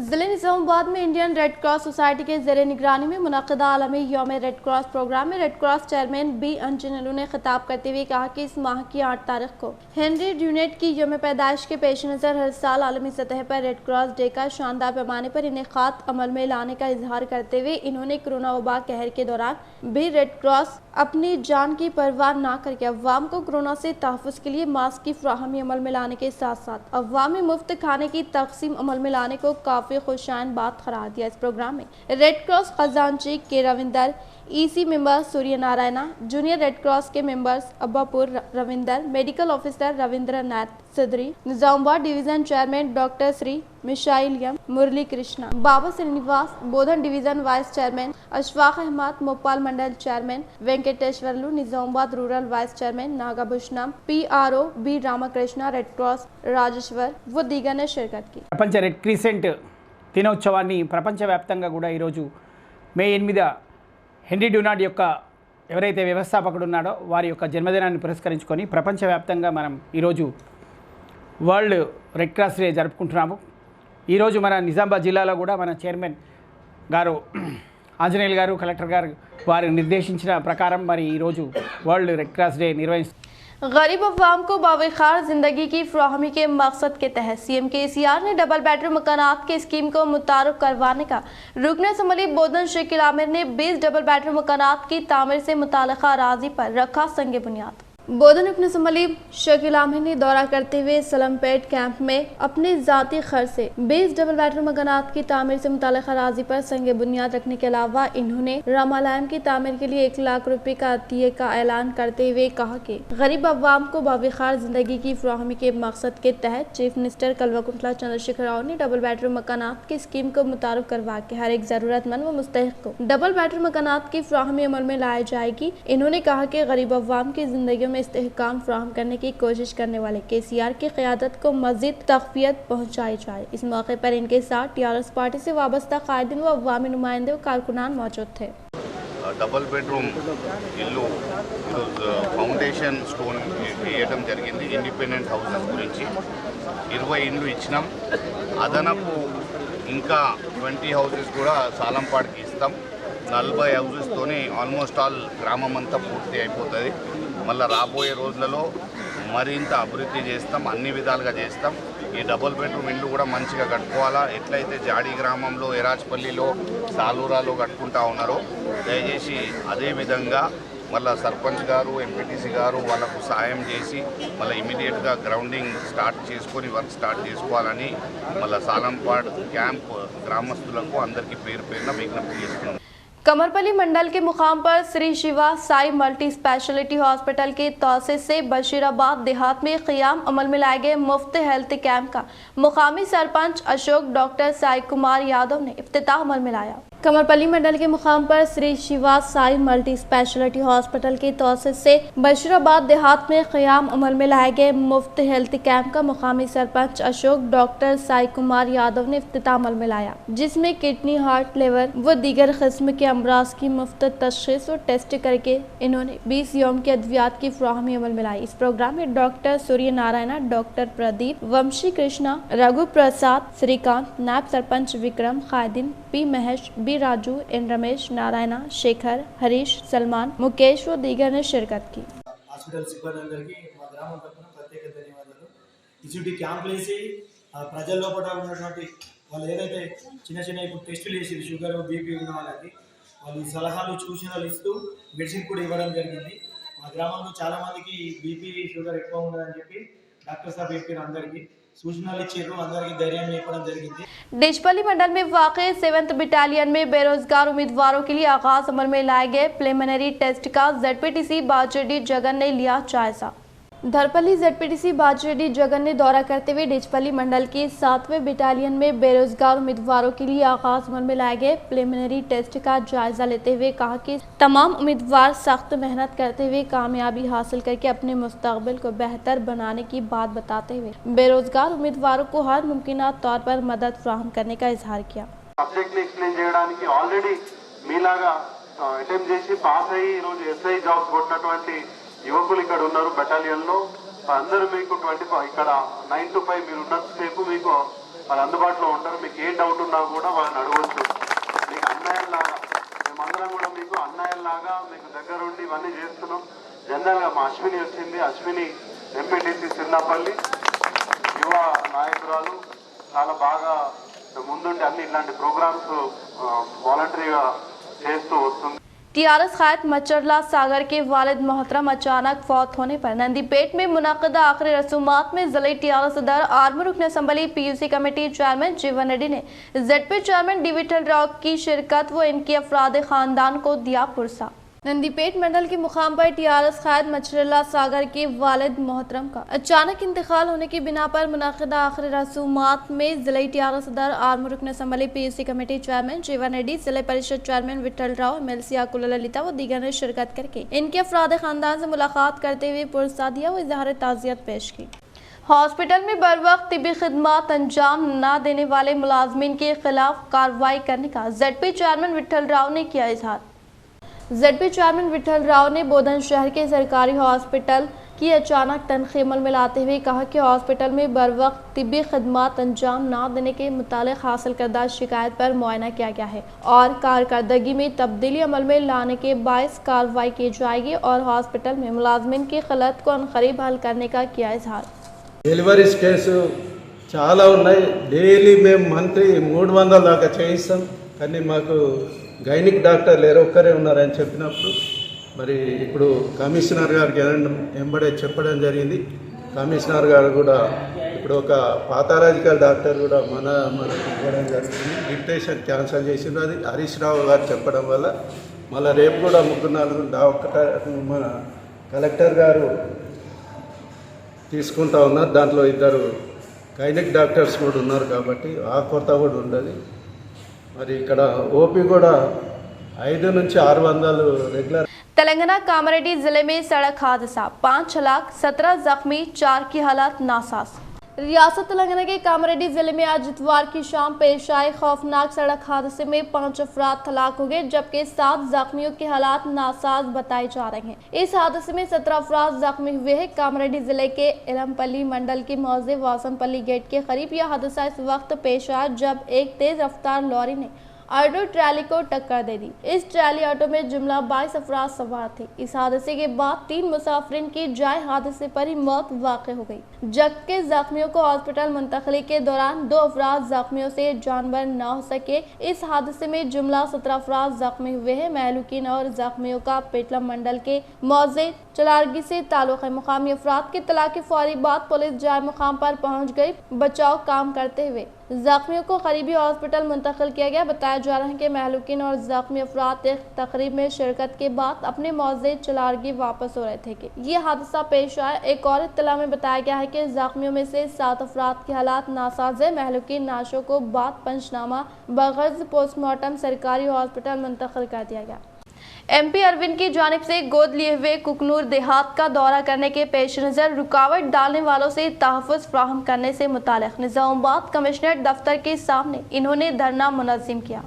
ज़िले निजामुबाद में इंडियन रेड क्रॉस सोसाइटी के ज़ेरे निगरानी में मुनक़िदा आलमी यौम रेड क्रॉस प्रोग्राम में रेड क्रॉस चेयरमैन B. अंजनलू ने खिताब करते हुए कहा कि इस माह की 8 तारीख को हेनरी ड्यूनेट की यौम पैदाइश के पेश नज़र हर साल आलमी सतह पर रेड क्रॉस डे का शानदार पैमाने पर इनेकाद अमल में लाने का इजहार करते हुए इन्होंने कोरोना वबा कहर के दौरान भी रेड क्रॉस अपनी जान की परवाह न करके अवाम को कोरोना से तहफ़्फ़ुज़ के लिए मास्क की फ्राहमी अमल में लाने के साथ साथ अवाम में मुफ्त खाने की तकसीम अमल में लाने को काफ़ी खुशाइन बात करार दिया। इस प्रोग्राम में रेड क्रॉस खजानची K Ravinder, EC member Surya Narayana, junior red cross के members Abbapur Ravinder, medical officer Ravindra Nath सदरी, Nizamabad division chairman doctor Shri मिशाइल यम, Murali Krishna, Baba Srinivas, Bodhan division vice chairman Ashfaq Ahmed, Mopal mandal chairman Venkateshwarlu, Nizamabad rural vice chairman Nagabhushanam, PRO B Ramakrishna, red cross Rajeshwar व दीगर ने शिरकत की। ప్రపంచ రెడ్ క్రీసెంట్ దినోత్సవాన్ని ప్రపంచవ్యాప్తంగా కూడా ఈరోజు మే 8 హెన్రీ డ్యునార్డ్ యొక్క ఎవరైతే వ్యవస్థాపకుడు ఉన్నాడో వారి యొక్క జన్మదినాన్ని పురస్కరించుకొని ప్రపంచవ్యాప్తంగా మనం ఈరోజు వరల్డ్ రెడ్ క్రాస్ డే జరుపుకుంటున్నాము। ఈరోజు మన నిజామాబాద్ జిల్లాలో కూడా మన చైర్మన్ గారు ఆంజనేయులు గారు, కలెక్టర్ గారు వారు నిర్దేశించిన ప్రకారం మరి ఈరోజు వరల్డ్ రెడ్ క్రాస్ డే నిర్వహిస్తారు। गरीब अवाम को बावखार जिंदगी की फ्राहमी के मकसद के तहत CM KCR ने डबल बेडरूम मकानात की स्कीम को मुतारुफ करवाने का रुकन असम्बली बोधन शकील आमिर ने 20 डबल बेडरूम मकानात की तामीर से मुताल्लिका अराजी पर रखा संग बुनियाद। बोधन रुकन असम्बली शकील आमिर ने दौरा करते हुए सलमपेट कैंप में अपने ज़ाती खर्च से 20 डबल बेडरूम मकानात की तामीर से मुताल्लिका अराजी पर संग बुनियाद रखने के अलावा इन्होंने रामालयम की तामीर के लिए 1 लाख रुपए का अतिये का ऐलान करते हुए कहा कि गरीब अवाम को बावखार जिंदगी की फ्राहमी के मकसद के तहत चीफ मिनिस्टर कल्वकुंतला चंद्रशेखर राव ने डबल बेडरूम मकानात की स्कीम को मुतारुफ करवा के हर एक जरूरतमंद व मुस्तहिक को डबल बेडरूम मकानात की फ्राहमी अमल में लाई जाएगी। इन्होंने कहा कि गरीब अवाम की जिंदगी में इस्तेहकाम फ्राहम करने की कोशिश करने वाले KCR की क़यादत को मज़ीद तक़वियत पहुँचाई जाए। इस मौके पर इनके साथ TRS पार्टी से वाबस्ता कायदीन व अवामी नुमाइंदे व कारकुनान मौजूद थे। డబుల్ బెడ్రూమ్ ఇల్లు ఈరోజు ఫౌండేషన్ స్టోన్ వేయడం జరిగింది। ఇండిపెండెంట్ హౌసెస్ గురించి 20 ఇండ్లు ఇచ్చినాం, అదనపు ఇంకా 20 హౌసెస్ కూడా సాలంపాడుకి ఇస్తాం। 40 హౌసెస్తోనే ఆల్మోస్ట్ ఆల్ గ్రామం అంతా పూర్తి అయిపోతుంది। మళ్ళీ రాబోయే రోజులలో మరింత అభివృద్ధి చేస్తాం, అన్ని విధాలుగా చేస్తాం। ఈ డబుల్ బెడ్రూమ్ ఇల్లు కూడా మంచిగా కట్టుకోవాలా, ఎట్లయితే జాడి గ్రామంలో ఎరాజ్పల్లిలో సాలూరాలో కట్టుకుంటా ఉన్నారో దయచేసి అదే విధంగా మళ్ళీ సర్పంచ్ గారు ఎంపీటీసీ గారు వాళ్ళకు సాయం చేసి మళ్ళీ ఇమీడియట్గా గ్రౌండింగ్ స్టార్ట్ చేసుకొని వర్క్ స్టార్ట్ చేసుకోవాలని మళ్ళీ సాలంపాడ్ క్యాంప్ గ్రామస్తులకు అందరికీ పేరు పేరున విజ్ఞప్తి చేస్తున్నాం। कमरपल्ली मंडल के मुकाम पर Shri Shiva Sai multi speciality hospital के तौसीर से बशीराबाद देहात में क़याम अमल में लाए गए मुफ्त हेल्थ कैंप का मुकामी सरपंच अशोक डॉक्टर साई कुमार यादव ने इफ्तिताह अमल में लाया। कमरपल्ली मंडल के मुकाम पर Shri Shiva Sai multi speciality hospital की तौसीर से बशीराबाद देहात में क़याम अमल में लाए गए मुफ्त हेल्थ कैंप का मुकामी सरपंच अशोक डॉक्टर साई कुमार यादव ने इफ्तिताह अमल में लाया, जिसमें किडनी, हार्ट, लिवर व दीगर किस्म के अमराज की मुफ्त तशख़ीस और टेस्ट करके इन्होंने 20 यौम की अद्वियात की फ्राहमी अमल में लाई। इस प्रोग्राम में डॉक्टर सूर्य नारायण, डॉक्टर प्रदीप, वंशी कृष्णा, रघु प्रसाद, श्रीकांत, नायब sarpanch Vikram, कायदीन P Mahesh, B Raju, N Ramesh, Narayan, Shekhar, Harish, Salman, Mukesh व दीगर ने शिरकत की। హాస్పిటల్ సిబ్బంది మా గ్రామం తరపున ప్రత్యేక ధన్యవాదాలు। ఇటువంటి క్యాంపులు వేసి ప్రజల లోపల ఉన్నటువంటి వాళ్ళు ఏదైతే చిన్న చిన్న ఇప్పుడు టెస్టులు చేసి షుగర్ బీపీ ఉన్న వాళ్ళకి వాళ్ళు సలహాలు సూచనలు ఇస్తూ మెడిసిన్ కూడా ఇవ్వడం జరిగింది। మా గ్రామంలో చాలామందికి బీపీ షుగర్ ఎక్కువ ఉన్నదని చెప్పి డాక్టర్ సాబ్ చెప్పిన అందరికీ सूचना अंदर धैर्य निपడం జరిగింది। डिचपल्ली मंडल में वाक़ 7th बटालियन में बेरोजगार उम्मीदवारों के लिए आगाज अमल में लाए गए प्रिलिमिनरी टेस्ट का ZPTC बाजरेड्डी जगन ने लिया जायजा। धरपल्ली ZPTC बाजरेड्डी जगन ने दौरा करते हुए डिचपल्ली मंडल के 7वें बटालियन में बेरोजगार उम्मीदवारों के लिए आगाज अमल में लाए गए प्रिलिमिनरी टेस्ट का जायजा लेते हुए कहा कि तमाम उम्मीदवार सख्त मेहनत करते हुए कामयाबी हासिल करके अपने मुस्तकबिल को बेहतर बनाने की बात बताते हुए बेरोजगार उम्मीदवारों को हर मुमकिन तौर पर मदद फराहम करने का इजहार किया। సబ్జెక్ట్ని ఎక్స్ప్లెయిన్ చేయడానికి ఆల్రెడీ మీలాగా అటెంప్ట్ చేసి పాస్ అయ్యి ఈరోజు SI జాబ్స్ కొట్టినటువంటి యువకులు ఇక్కడ ఉన్నారు బెటాలియన్లో। అందరూ మీకు 25 ఇక్కడ 9 to 5 మీరు ఉన్నంతసేపు మీకు వాళ్ళు అందుబాటులో ఉంటారు। మీకు ఏ డౌట్ ఉన్నా కూడా వాళ్ళని అడగవచ్చు। మీకు అన్నయ్యలాగా మేమందరం కూడా మీకు అన్నయ్యలాగా మీకు దగ్గరుండి ఇవన్నీ చేస్తున్నాం। జనరల్గా మా అశ్విని వచ్చింది, అశ్విని ఎంపీటీసీ సిన్నపల్లి యువ నాయకురాలు, చాలా బాగా ముందుండి అన్ని ఇలాంటి ప్రోగ్రామ్స్ వాలంటరీగా చేస్తూ వస్తుంది। TRS क़ायद मचरला सागर के वालिद मोहतरम अचानक फौत होने पर नंदीपेट में मुनाक़िदा आखिरी रसूमात में ज़िले TRS सदर आर्मी रुकन असम्बली PUC कमेटी चेयरमैन जीवन रेड्डी ने ZP चेयरमैन डिविटल राव की शिरकत व इनके अफराद ख़ानदान को दिया पुरसा। नंदीपेट मंडल के मुकाम पर टीआरएस कायद मछरुल्लाह सागर के वालिद मोहतरम का अचानक इंतकाल होने की बिना पर मुनाकिदा आखिरी रसूमात में जिले टीआरएस सदर आर्म रुकन असम्बली पीयूसी कमेटी चेयरमैन जीवन रेड्डी, जिले परिषद चेयरमैन विठल राव, एमएलसी आकुल ललिता व दीगर ने शिरकत करके इनके अफराद खानदान से मुलाकात करते हुए पुरसादिया व इजहार ताज़ियत पेश की। हॉस्पिटल में बर वक्त तिबी खिदमत अंजाम न देने वाले मुलाजमीन के खिलाफ कार्रवाई करने का जेडपी चेयरमैन विठल राव ने किया इजहार। जेडपी चेयरमैन विठल राव ने बोधन शहर के सरकारी हॉस्पिटल की अचानक तनखीमल में लाते हुए कहा कि हॉस्पिटल में बर वक्त तिब्बी खदमात अंजाम न देने के मुतालिक हासिल करदा शिकायत पर मुआयना किया गया है और कारकर्दगी में तब्दीली अमल में लाने के बायस कार्रवाई की जाएगी और हॉस्पिटल में मुलाजमीन की खलत को अनकरीब हल करने का किया इजहार। డెలివరీస్ కేసు చాలా ఉన్నాయి, డైలీ మేము మంత్లీ 300 దాకా చేయిస్తాం, కానీ మాకు గైనిక్ డాక్టర్ లేరు, ఒక్కరే ఉన్నారని చెప్పినప్పుడు మరి ఇప్పుడు కమిషనర్ గారికి వెంబడే చెప్పడం జరిగింది. కమిషనర్ గారు కూడా ఇప్పుడు ఒక పాథాలజికల్ డాక్టర్ కూడా మనకి ఇవ్వడం జరిగింది. డిప్యుటేషన్ క్యాన్సిల్ చేసింది, అది హరీష్ రావు గారు చెప్పడం వల్ల మళ్ళీ రేపు కూడా 3-4 మన కలెక్టర్ గారు తీసుకుంటా ఉన్నారు. దాంట్లో 2 గైనిక్ డాక్టర్స్ కూడా ఉన్నారు కాబట్టి ఆ కొరత కూడా ఉండదు. మరి ఇక్కడ ఓపీ కూడా 5 నుంచి 600 రెగ్యులర్। तेलंगाना कामारेड्डी जिले में सड़क हादसा, 5 हलाक 17 जख्मी, 4 की हालत नासाज। रियासत तेलंगाना के कामारेड्डी जिले में आज इतवार की शाम पेश आए खौफनाक सड़क हादसे में 5 अफराद हलाक हो गए जबकि 7 जख्मियों की हालात नासाज बताए जा रहे हैं। इस हादसे में 17 अफराद जख्मी हुए हैं। कामारेड्डी जिले के इलमपल्ली मंडल के मौजे वासनपल्ली गेट के करीब यह हादसा इस वक्त पेश आया जब एक तेज रफ्तार लॉरी ने ऑटो ट्रैली को टक्कर दे दी। इस ट्रैली ऑटो में जुमला 22 अफराद सवार थे। इस हादसे के बाद 3 मुसाफिरीन की जाए हादसे पर ही मौत वाक़ हो गई जबकि जख्मियों को हॉस्पिटल मुंतकली के दौरान 2 अफराद जख्मियों से जानवर न हो सके। इस हादसे में जुमला 17 अफराद जख्मी हुए हैं। महलूकीन और जख्मियों का पेटलम मंडल के मौजे चलारगी से ताल्लुक है। मुकामी अफराद की इत्तला के फौरी बाद पुलिस जाए मुकाम पर पहुँच गई। बचाव काम करते हुए जख्मियों को करीबी हॉस्पिटल मुंतकिल किया गया। बताया जा रहा है कि महलूकीन और जख्मी अफराद एक तकरीब में शिरकत के बाद अपने मौजे चलारगी वापस हो रहे थे कि ये हादसा पेश आया। एक और इत्तला में बताया गया है कि जख्मियों में से 7 अफराद की हालात नासाज है। महलूकीन नाशों को बाद पंचनामा बगर्ज पोस्टमार्टम सरकारी हॉस्पिटल मुंतकिल कर दिया गया। एमपी अरविंद की जानिब से गोद लिए हुए कुकनूर देहात का दौरा करने के पेश नज़र रुकावट डालने वालों से तहफ़्फ़ुज़ फ्राहम करने से मुताल्लिक़ निज़ामाबाद कमिश्नरेट दफ्तर के सामने इन्होंने धरना मुनज़्ज़म किया।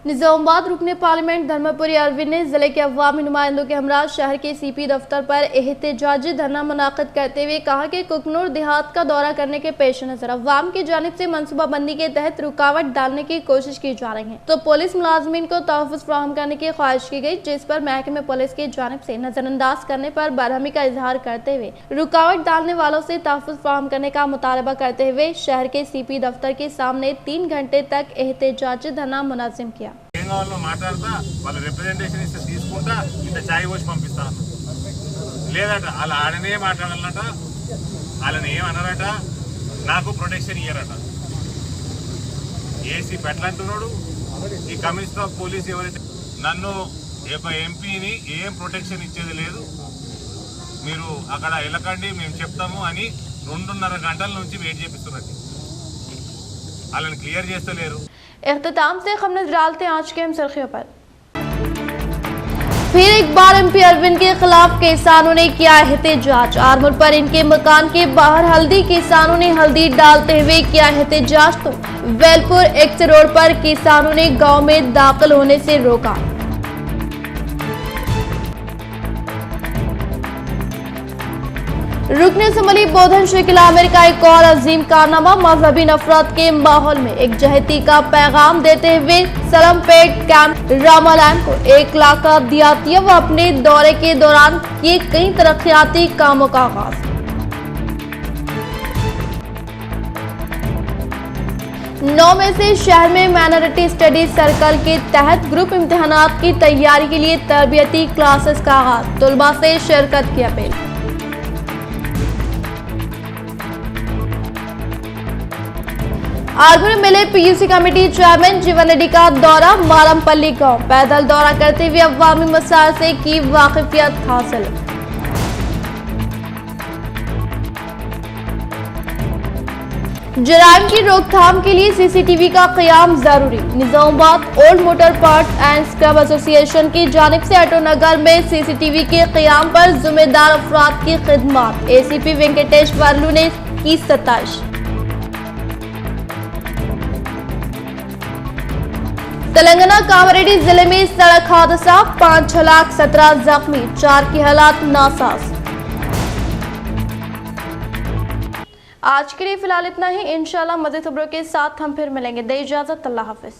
निज़ामाबाद रुकने पार्लियामेंट धर्मपुरी अरविंद ने जिले के अवामी नुमाइंदों के हमरा शहर के सीपी दफ्तर पर एहतजाजी धरना मुनाक़िद करते हुए कहा कि कुकनूर देहात का दौरा करने के पेश नज़र अवाम की जानिब से मनसूबाबंदी के तहत रुकावट डालने की कोशिश की जा रही है तो पुलिस मुलाजमीन को तहफ़्फ़ुज़ फ्राहम करने की ख्वाहिश की गई जिस पर महकमे पुलिस की जानिब से नज़रअंदाज करने पर बरहमी का इजहार करते हुए रुकावट डालने वालों से तहफ़्फ़ुज़ फ्राहम करने का मुतालबा करते हुए शहर के सीपी दफ्तर के सामने 3 घंटे तक एहतजाजी धरना मुनज़्ज़म किया। వాళ్ళు మాట్లాడతా వాళ్ళ రిప్రజెంటేషన్ ఇస్తే తీసుకుంటా ఇంత ఛాయ్ పోసి పంపిస్తాను లేదట అలా ఆడనే మాట్లాడాలట వాళ్ళని ఏమన్నారట నాకు ప్రొటెక్షన్ ఇయ్యారట ఏసీ పెట్లంటున్నాడు ఈ కమిషనర్ ఆఫ్ పోలీస్ ఎవరైతే నన్ను ఒక ఎంపీని ఏం ప్రొటెక్షన్ ఇచ్చేది లేదు మీరు అక్కడ వెళ్ళకండి మేము చెప్తాము అని 2.5 గంటల నుంచి వెయిట్ చేపిస్తున్నారు వాళ్ళని క్లియర్ చేస్తలేరు। इख्तिताम से हम नजर डालते हैं आज के अहम सुर्खियों पर। फिर एक बार एमपी अरविंद के खिलाफ किसानों ने किया एहतजाज। आरमूर पर इनके मकान के बाहर हल्दी किसानों ने हल्दी डालते हुए किया एहतजाज तो वेलपुर एक्स रोड पर किसानों ने गांव में दाखिल होने से रोका। रुकने असम्बली बोधन शकील आमिर का एक और अजीम कारनामा मजहबी नफरत के माहौल में एक जहती का पैगाम देते हुए सलमपेट कैंप रामालैन को 1 लाख का दिया व अपने दौरे के दौरान किए कई तरक्याती कामों का आगाज। 9 में से शहर में माइनॉरिटी स्टडीज सर्कल के तहत ग्रुप इम्तिहानात की तैयारी के लिए तरबियती क्लासेस का आगाज। तुलबा से शिरकत की अपील। आरमूर में मिले पीयूसी कमेटी चेयरमैन जीवन रेड्डी का दौरा मारमपल्ली गांव, पैदल दौरा करते हुए अवामी मसाइल से की वाकिफियत हासिल। जराइम की रोकथाम के लिए सीसीटीवी का क़याम जरूरी। Nizamabad old motor parts and scrub association की जानिब से ऑटोनगर में सीसीटीवी के क़याम पर जिम्मेदार अफराद की खिदमत। एसीपी वेंकटेश वर्लू ने की सताइश। तेलंगाना कामारेड्डी जिले में सड़क हादसा, 5 हलाक 17 जख्मी, 4 की हालात नासाज। आज के लिए फिलहाल इतना ही। इंशाल्लाह मज़ीद खबरों के साथ हम फिर मिलेंगे। दे इजाजत, अल्लाह हाफिज।